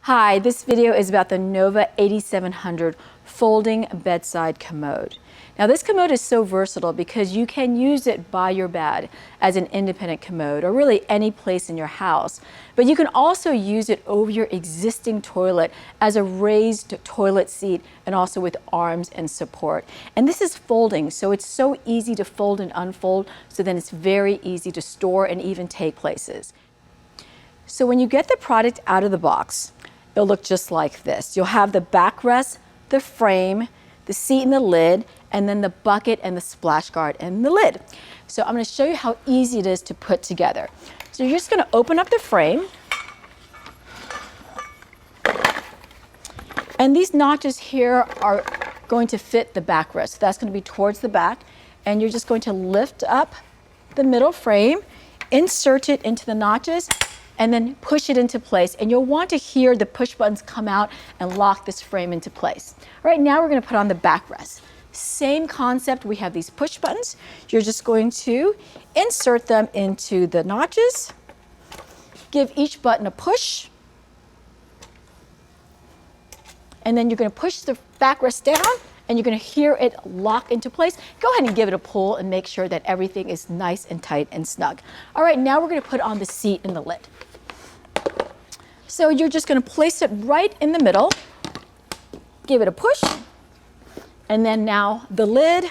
Hi, this video is about the Nova 8700 folding bedside commode. Now this commode is so versatile because you can use it by your bed as an independent commode or really any place in your house. But you can also use it over your existing toilet as a raised toilet seat and also with arms and support. And this is folding, so it's so easy to fold and unfold, so then it's very easy to store and even take places. So when you get the product out of the box, it'll look just like this. You'll have the backrest, the frame, the seat and the lid, and then the bucket and the splash guard and the lid. So I'm going to show you how easy it is to put together. So you're just going to open up the frame. And these notches here are going to fit the backrest. So that's going to be towards the back. And you're just going to lift up the middle frame, insert it into the notches, and then push it into place. And you'll want to hear the push buttons come out and lock this frame into place. All right, now we're going to put on the backrest. Same concept, we have these push buttons. You're just going to insert them into the notches, give each button a push, and then you're going to push the backrest down and you're going to hear it lock into place. Go ahead and give it a pull and make sure that everything is nice and tight and snug. All right, now we're going to put on the seat and the lid. So you're just going to place it right in the middle, give it a push, and then now the lid,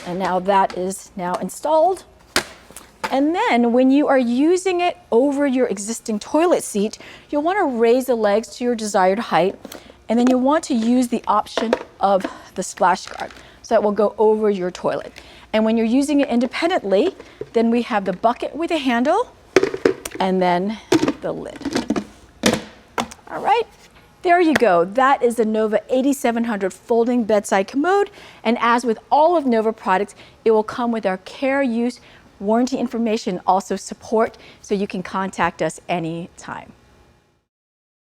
and now that is now installed. And then when you are using it over your existing toilet seat, you'll want to raise the legs to your desired height, and then you'll want to use the option of the splash guard, so that will go over your toilet. And when you're using it independently, then we have the bucket with a handle, and then the lid. All right, there you go. That is the Nova 8700 folding bedside commode. And as with all of Nova products, it will come with our care, use, warranty information, also support, so you can contact us anytime.